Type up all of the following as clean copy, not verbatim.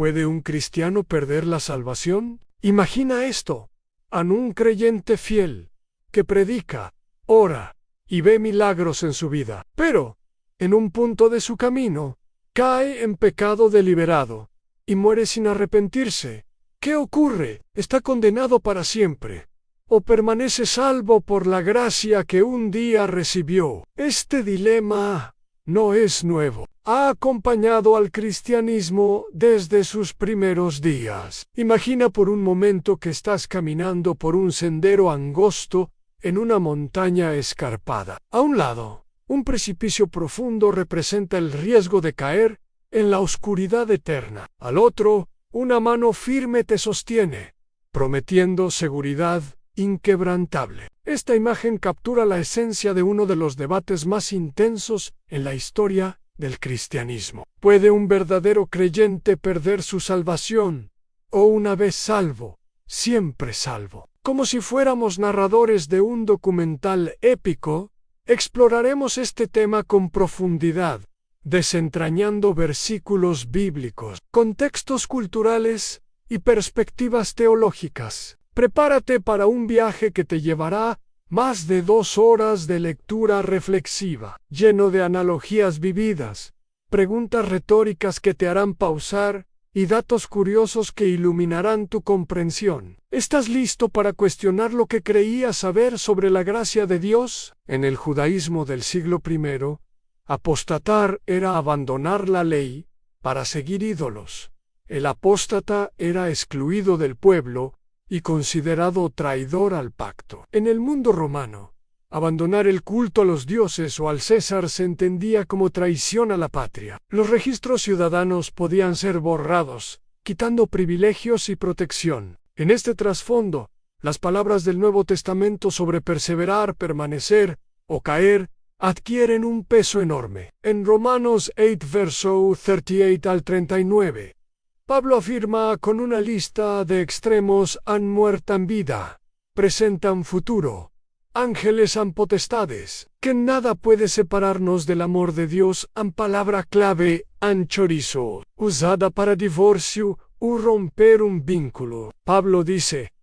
¿Puede un cristiano perder la salvación? Imagina esto: a un creyente fiel, que predica, ora y ve milagros en su vida, pero, en un punto de su camino, cae en pecado deliberado y muere sin arrepentirse. ¿Qué ocurre? ¿Está condenado para siempre? ¿O permanece salvo por la gracia que un día recibió? Este dilema no es nuevo. Ha acompañado al cristianismo desde sus primeros días. Imagina por un momento que estás caminando por un sendero angosto en una montaña escarpada. A un lado, un precipicio profundo representa el riesgo de caer en la oscuridad eterna. Al otro, una mano firme te sostiene, prometiendo seguridad inquebrantable. Esta imagen captura la esencia de uno de los debates más intensos en la historia del cristianismo. ¿Puede un verdadero creyente perder su salvación? ¿O una vez salvo, siempre salvo? Como si fuéramos narradores de un documental épico, exploraremos este tema con profundidad, desentrañando versículos bíblicos, contextos culturales y perspectivas teológicas. Prepárate para un viaje que te llevará más de 2 horas de lectura reflexiva, lleno de analogías vividas, preguntas retóricas que te harán pausar y datos curiosos que iluminarán tu comprensión. ¿Estás listo para cuestionar lo que creías saber sobre la gracia de Dios? En el judaísmo del siglo I, apostatar era abandonar la ley para seguir ídolos. El apóstata era excluido del pueblo y considerado traidor al pacto. En el mundo romano, abandonar el culto a los dioses o al César se entendía como traición a la patria. Los registros ciudadanos podían ser borrados, quitando privilegios y protección. En este trasfondo, las palabras del Nuevo Testamento sobre perseverar, permanecer o caer adquieren un peso enorme. En Romanos 8, verso 38 al 39, Pablo afirma: con una lista de extremos han muerto en vida, presentan futuro, ángeles han potestades, que nada puede separarnos del amor de Dios. En palabra clave, han chorizo, usada para divorcio o romper un vínculo. Pablo dice: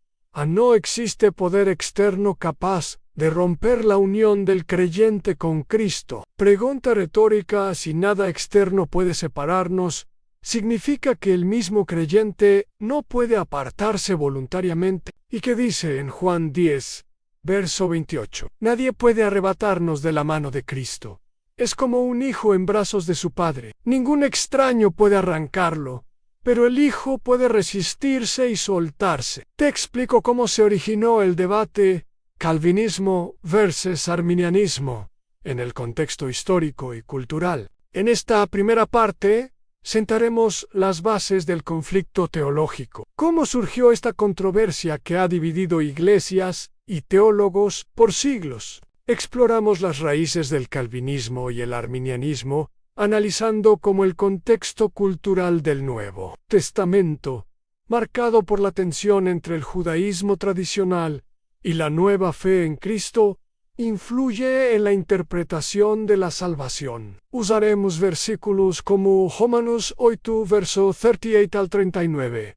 no existe poder externo capaz de romper la unión del creyente con Cristo. Pregunta retórica: si nada externo puede separarnos, significa que el mismo creyente no puede apartarse voluntariamente. ¿Y qué dice en Juan 10, verso 28? Nadie puede arrebatarnos de la mano de Cristo. Es como un hijo en brazos de su padre. Ningún extraño puede arrancarlo, pero el hijo puede resistirse y soltarse. Te explico cómo se originó el debate calvinismo versus arminianismo en el contexto histórico y cultural. En esta primera parte sentaremos las bases del conflicto teológico. ¿Cómo surgió esta controversia que ha dividido iglesias y teólogos por siglos? Exploramos las raíces del calvinismo y el arminianismo, analizando cómo el contexto cultural del Nuevo Testamento, marcado por la tensión entre el judaísmo tradicional y la nueva fe en Cristo, influye en la interpretación de la salvación. Usaremos versículos como Romanos 8, verso 38 al 39,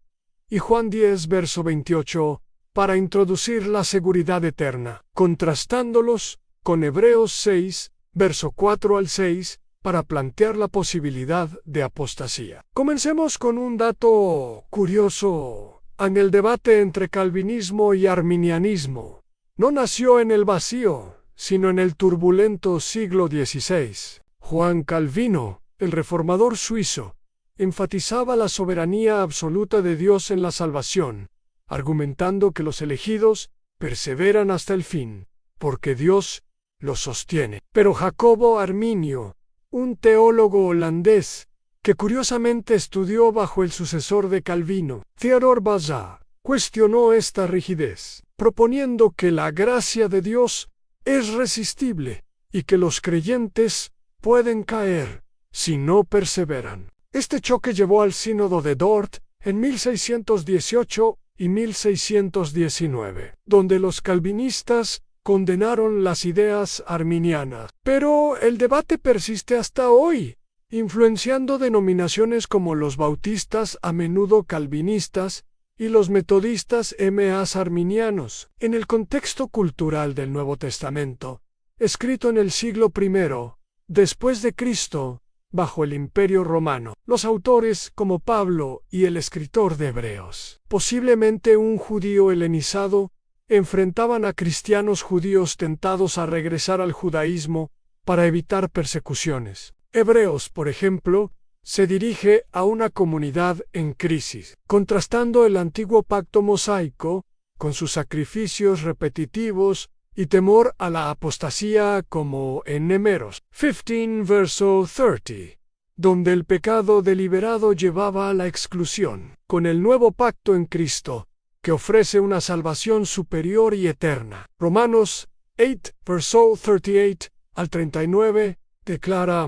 y Juan 10, verso 28, para introducir la seguridad eterna, contrastándolos con Hebreos 6, verso 4 al 6, para plantear la posibilidad de apostasía. Comencemos con un dato curioso. En el debate entre calvinismo y arminianismo, no nació en el vacío, sino en el turbulento siglo XVI. Juan Calvino, el reformador suizo, enfatizaba la soberanía absoluta de Dios en la salvación, argumentando que los elegidos perseveran hasta el fin, porque Dios los sostiene. Pero Jacobo Arminio, un teólogo holandés, que curiosamente estudió bajo el sucesor de Calvino, Theodor Beza, cuestionó esta rigidez, proponiendo que la gracia de Dios es resistible y que los creyentes pueden caer si no perseveran. Este choque llevó al Sínodo de Dort en 1618 y 1619, donde los calvinistas condenaron las ideas arminianas. Pero el debate persiste hasta hoy. influenciando denominaciones como los bautistas, a menudo calvinistas, y los metodistas más arminianos. En el contexto cultural del Nuevo Testamento, escrito en el siglo I después de Cristo, bajo el Imperio Romano, los autores como Pablo y el escritor de Hebreos, posiblemente un judío helenizado, enfrentaban a cristianos judíos tentados a regresar al judaísmo para evitar persecuciones. Hebreos, por ejemplo, se dirige a una comunidad en crisis, contrastando el antiguo pacto mosaico con sus sacrificios repetitivos y temor a la apostasía, como en Números 15, verso 30, donde el pecado deliberado llevaba a la exclusión, con el nuevo pacto en Cristo, que ofrece una salvación superior y eterna. Romanos 8, verso 38 al 39, declara: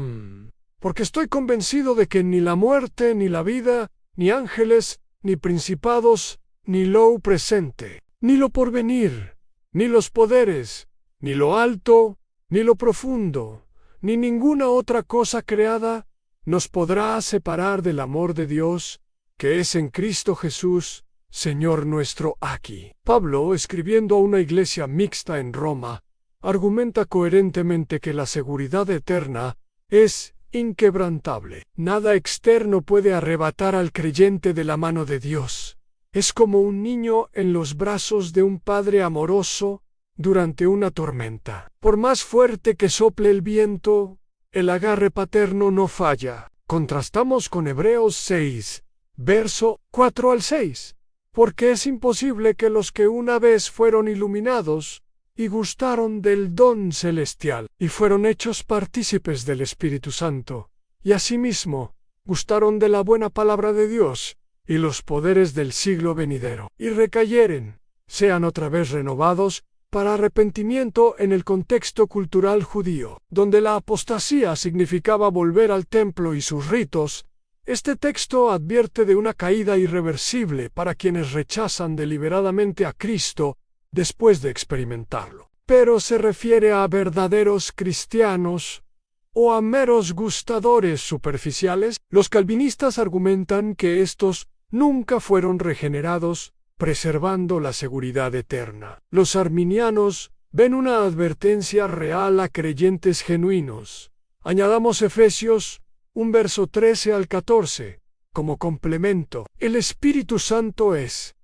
porque estoy convencido de que ni la muerte, ni la vida, ni ángeles, ni principados, ni lo presente, ni lo porvenir, ni los poderes, ni lo alto, ni lo profundo, ni ninguna otra cosa creada nos podrá separar del amor de Dios, que es en Cristo Jesús, Señor nuestro. Aquí, Pablo, escribiendo a una iglesia mixta en Roma, argumenta coherentemente que la seguridad eterna es inquebrantable. Nada externo puede arrebatar al creyente de la mano de Dios. Es como un niño en los brazos de un padre amoroso durante una tormenta. Por más fuerte que sople el viento, el agarre paterno no falla. Contrastamos con Hebreos 6, verso 4 al 6, porque es imposible que los que una vez fueron iluminados y gustaron del don celestial, y fueron hechos partícipes del Espíritu Santo, y asimismo gustaron de la buena palabra de Dios y los poderes del siglo venidero, y recayeren, sean otra vez renovados para arrepentimiento. En el contexto cultural judío, donde la apostasía significaba volver al templo y sus ritos, este texto advierte de una caída irreversible para quienes rechazan deliberadamente a Cristo después de experimentarlo. Pero se refiere a verdaderos cristianos o a meros gustadores superficiales. Los calvinistas argumentan que estos nunca fueron regenerados, preservando la seguridad eterna. Los arminianos ven una advertencia real a creyentes genuinos. Añadamos Efesios 1, verso 13 al 14, como complemento. El Espíritu Santo es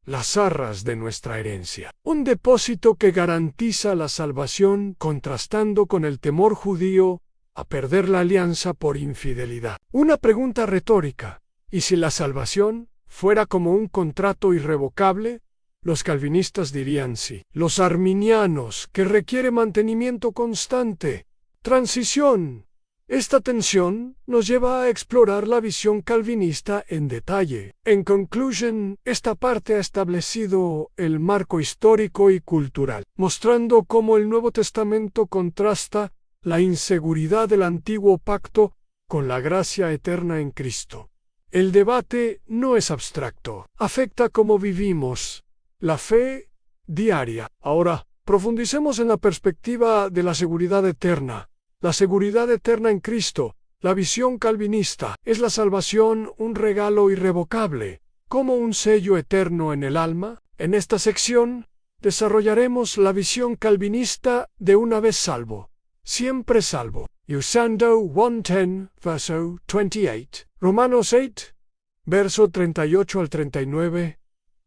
las arras de nuestra herencia, un depósito que garantiza la salvación, contrastando con el temor judío a perder la alianza por infidelidad. Una pregunta retórica: ¿y si la salvación fuera como un contrato irrevocable? Los calvinistas dirían sí. Los arminianos, que requiere mantenimiento constante, transición. Esta tensión nos lleva a explorar la visión calvinista en detalle. En conclusión, esta parte ha establecido el marco histórico y cultural, mostrando cómo el Nuevo Testamento contrasta la inseguridad del antiguo pacto con la gracia eterna en Cristo. El debate no es abstracto, afecta cómo vivimos la fe diaria. Ahora, profundicemos en la perspectiva de la seguridad eterna. La seguridad eterna en Cristo. La visión calvinista: ¿es la salvación un regalo irrevocable, como un sello eterno en el alma? En esta sección desarrollaremos la visión calvinista de una vez salvo, siempre salvo, usando 1:10, verso 28, Romanos 8, verso 38 al 39,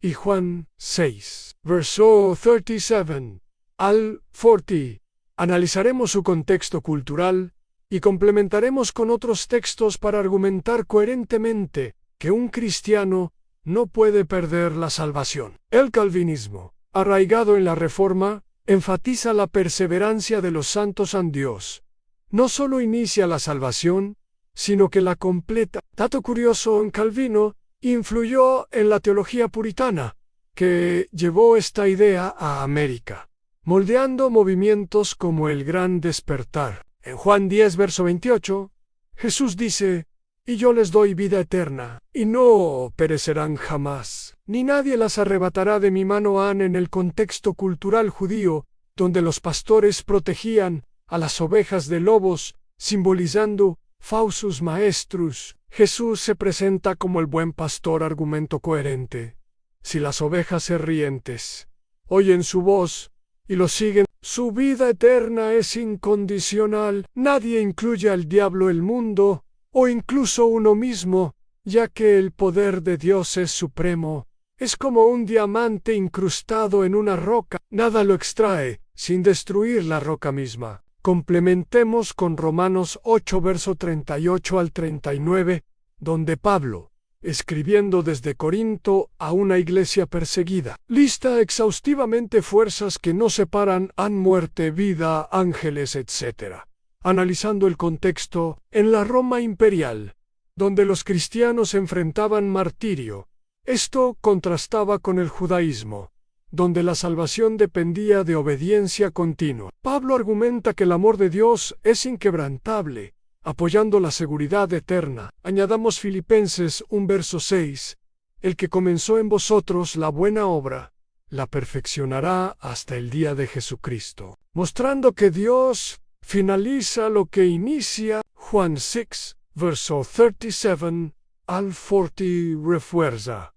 y Juan 6, verso 37 al 40. Analizaremos su contexto cultural y complementaremos con otros textos para argumentar coherentemente que un cristiano no puede perder la salvación. El calvinismo, arraigado en la Reforma, enfatiza la perseverancia de los santos en Dios. No solo inicia la salvación, sino que la completa. Dato curioso: en Calvino influyó en la teología puritana, que llevó esta idea a América, moldeando movimientos como el Gran Despertar. En Juan 10, verso 28, Jesús dice: y yo les doy vida eterna, y no perecerán jamás, ni nadie las arrebatará de mi mano. En el contexto cultural judío, donde los pastores protegían a las ovejas de lobos, simbolizando Fausus maestrus. Jesús se presenta como el buen pastor, argumento coherente. Si las ovejas serrientes oyen su voz y lo siguen, su vida eterna es incondicional. Nadie incluye al diablo, el mundo, o incluso uno mismo, ya que el poder de Dios es supremo. Es como un diamante incrustado en una roca. Nada lo extrae sin destruir la roca misma. Complementemos con Romanos 8, verso 38 al 39, donde Pablo, escribiendo desde Corinto a una iglesia perseguida, lista exhaustivamente fuerzas que nos separan, muerte, vida, ángeles, etc. Analizando el contexto, en la Roma imperial, donde los cristianos enfrentaban martirio, esto contrastaba con el judaísmo, donde la salvación dependía de obediencia continua. Pablo argumenta que el amor de Dios es inquebrantable, apoyando la seguridad eterna. Añadamos Filipenses 1 verso 6, el que comenzó en vosotros la buena obra, la perfeccionará hasta el día de Jesucristo, mostrando que Dios finaliza lo que inicia. Juan 6, verso 37 al 40 refuerza: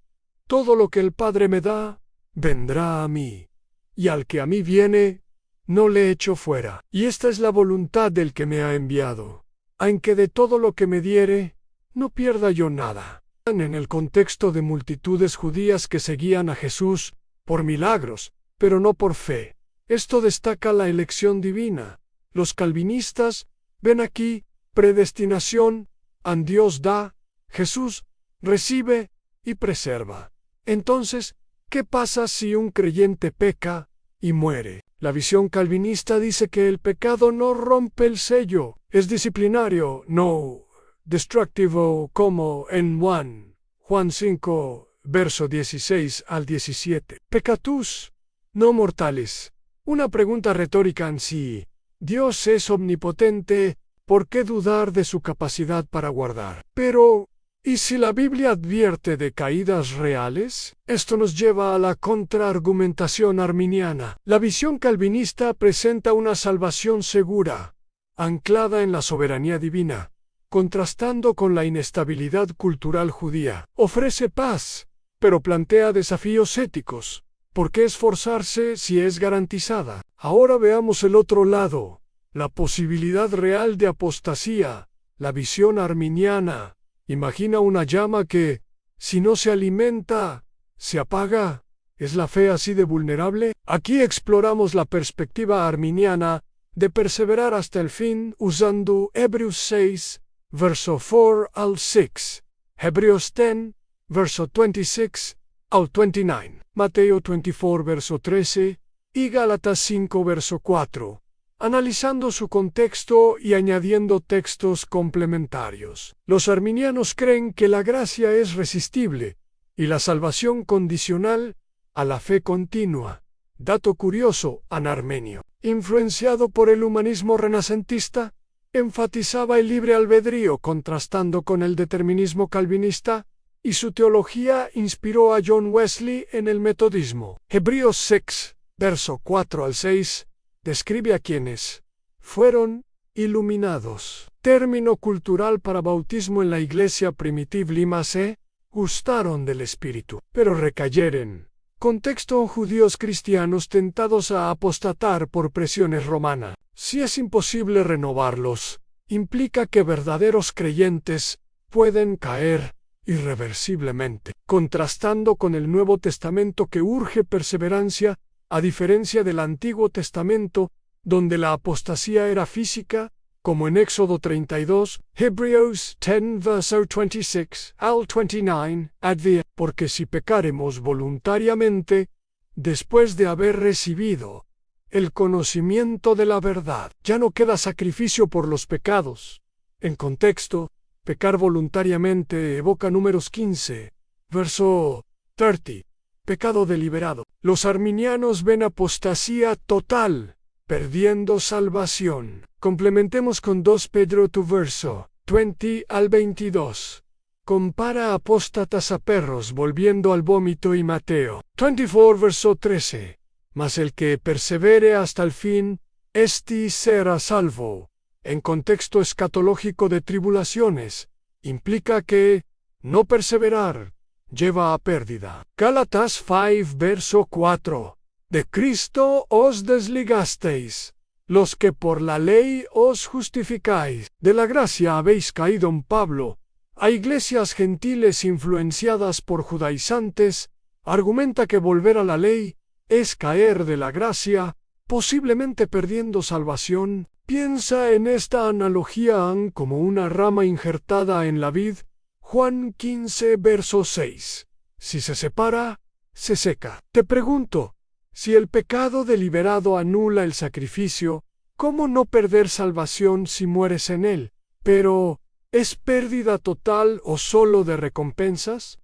todo lo que el Padre me da, vendrá a mí, y al que a mí viene, no le echo fuera. Y esta es la voluntad del que me ha enviado, en que de todo lo que me diere, no pierda yo nada. En el contexto de multitudes judías que seguían a Jesús por milagros, pero no por fe. Esto destaca la elección divina. Los calvinistas ven aquí predestinación, Dios da, Jesús recibe y preserva. Entonces, ¿qué pasa si un creyente peca y muere? La visión calvinista dice que el pecado no rompe el sello, es disciplinario, no destructivo, como en Juan 5, verso 16 al 17. Peccatus, no mortales. Una pregunta retórica en sí. Dios es omnipotente, ¿por qué dudar de su capacidad para guardar? Pero, ¿y si la Biblia advierte de caídas reales? Esto nos lleva a la contraargumentación arminiana. La visión calvinista presenta una salvación segura, anclada en la soberanía divina, contrastando con la inestabilidad cultural judía. Ofrece paz, pero plantea desafíos éticos. ¿Por qué esforzarse si es garantizada? Ahora veamos el otro lado, la posibilidad real de apostasía. La visión arminiana imagina una llama que, si no se alimenta, se apaga. ¿Es la fe así de vulnerable? Aquí exploramos la perspectiva arminiana de perseverar hasta el fin usando Hebreos 6, verso 4 al 6, Hebreos 10, verso 26 al 29, Mateo 24, verso 13 y Gálatas 5, verso 4. Analizando su contexto y añadiendo textos complementarios. Los arminianos creen que la gracia es resistible y la salvación condicional a la fe continua. Dato curioso, Armenio, influenciado por el humanismo renacentista, enfatizaba el libre albedrío contrastando con el determinismo calvinista, y su teología inspiró a John Wesley en el metodismo. Hebreos 6, verso 4 al 6, describe a quienes fueron iluminados, término cultural para bautismo en la iglesia primitiva Lima C, gustaron del Espíritu, pero recayeren. Contexto: judíos cristianos tentados a apostatar por presiones romanas. Si es imposible renovarlos, implica que verdaderos creyentes pueden caer irreversiblemente, contrastando con el Nuevo Testamento que urge perseverancia, a diferencia del Antiguo Testamento, donde la apostasía era física, como en Éxodo 32, Hebreos 10 verso 26 al 29, advierte, porque si pecaremos voluntariamente, después de haber recibido el conocimiento de la verdad, ya no queda sacrificio por los pecados. En contexto, pecar voluntariamente evoca Números 15, verso 30, pecado deliberado. Los arminianos ven apostasía total, perdiendo salvación. Complementemos con 2 Pedro 2 verso 20 al 22. Compara apóstatas a perros volviendo al vómito, y Mateo 24 verso 13. Mas el que persevere hasta el fin, éste será salvo. en contexto escatológico de tribulaciones, implica que no perseverar lleva a pérdida. Gálatas 5 verso 4. De Cristo os desligasteis, los que por la ley os justificáis. De la gracia habéis caído. Pablo, a iglesias gentiles influenciadas por judaizantes, argumenta que volver a la ley es caer de la gracia, posiblemente perdiendo salvación. Piensa en esta analogía como una rama injertada en la vid. Juan 15 verso 6. Si se separa, se seca. Te pregunto, si el pecado deliberado anula el sacrificio, ¿cómo no perder salvación si mueres en él? Pero, ¿es pérdida total o solo de recompensas?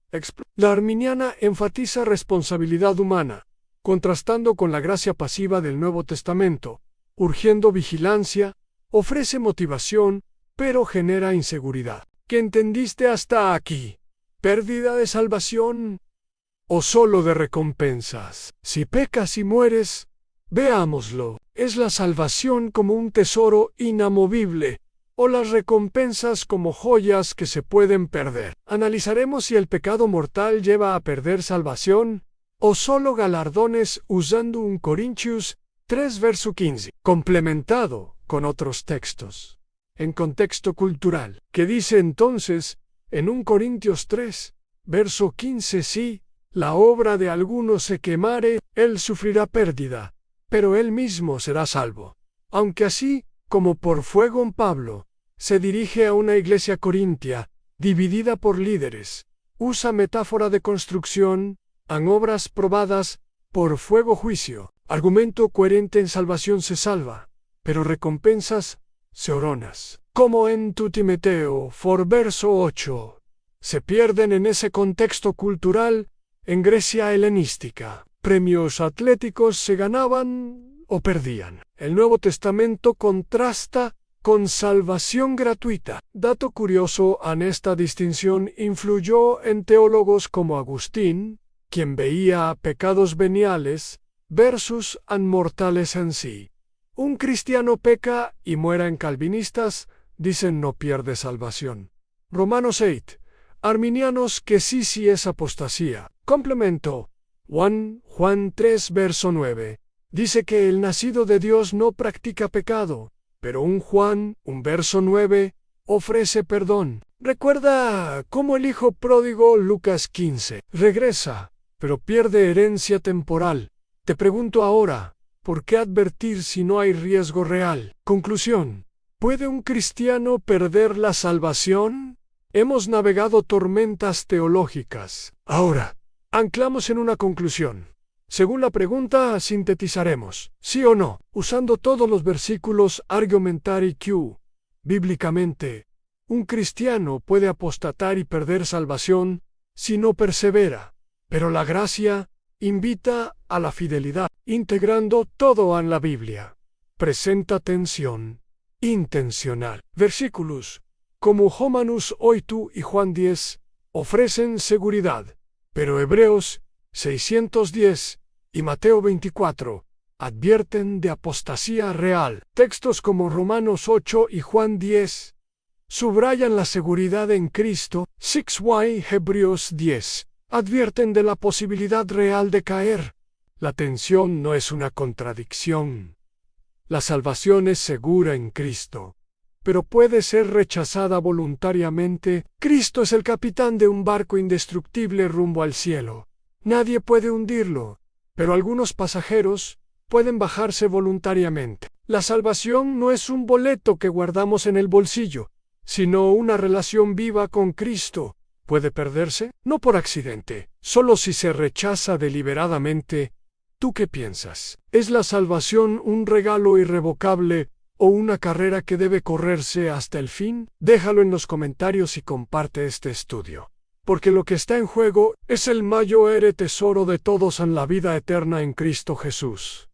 La arminiana enfatiza responsabilidad humana, contrastando con la gracia pasiva del Nuevo Testamento, urgiendo vigilancia, ofrece motivación, pero genera inseguridad. ¿Qué entendiste hasta aquí? ¿Pérdida de salvación o solo de recompensas? Si pecas y mueres, veámoslo. ¿Es la salvación como un tesoro inamovible o las recompensas como joyas que se pueden perder? Analizaremos si el pecado mortal lleva a perder salvación o solo galardones usando 1 Corintios 3 verso 15, complementado con otros textos en contexto cultural, que dice entonces, en 1 Corintios 3, verso 15, si la obra de alguno se quemare, él sufrirá pérdida, pero él mismo será salvo. Aunque así, como por fuego. Pablo se dirige a una iglesia corintia, dividida por líderes, usa metáfora de construcción, en obras probadas, por fuego juicio, argumento coherente. En salvación se salva, pero recompensas seoronas, como en tu Timoteo 4 verso 8, se pierden en ese contexto cultural. En Grecia helenística, premios atléticos se ganaban o perdían. El Nuevo Testamento contrasta con salvación gratuita. Dato curioso, en esta distinción influyó en teólogos como Agustín, quien veía pecados veniales versus mortales en sí. Un cristiano peca y muera. En calvinistas dicen no pierde salvación. Romanos 8. Arminianos que sí es apostasía. Complemento. Juan 3 verso 9. Dice que el nacido de Dios no practica pecado, pero Juan 1 verso 9 ofrece perdón. Recuerda cómo el hijo pródigo. Lucas 15. Regresa, pero pierde herencia temporal. Te pregunto ahora, ¿por qué advertir si no hay riesgo real? Conclusión. ¿Puede un cristiano perder la salvación? Hemos navegado tormentas teológicas. Ahora, anclamos en una conclusión. Según la pregunta, sintetizaremos, sí o no, usando todos los versículos argumentari Q. Bíblicamente, un cristiano puede apostatar y perder salvación si no persevera, pero la gracia invita a la fidelidad, integrando todo en la Biblia. Presenta tensión intencional. Versículos como Romanos 8 y Juan 10 ofrecen seguridad, pero Hebreos 610 y Mateo 24 advierten de apostasía real. Textos como Romanos 8 y Juan 10 subrayan la seguridad en Cristo. 6y Hebreos 10 advierten de la posibilidad real de caer. La tensión no es una contradicción. La salvación es segura en Cristo, pero puede ser rechazada voluntariamente. Cristo es el capitán de un barco indestructible rumbo al cielo. Nadie puede hundirlo, pero algunos pasajeros pueden bajarse voluntariamente. La salvación no es un boleto que guardamos en el bolsillo, sino una relación viva con Cristo. ¿Puede perderse? No por accidente, solo si se rechaza deliberadamente. ¿Tú qué piensas? ¿Es la salvación un regalo irrevocable o una carrera que debe correrse hasta el fin? Déjalo en los comentarios y comparte este estudio, porque lo que está en juego es el mayor tesoro de todos en la vida eterna en Cristo Jesús.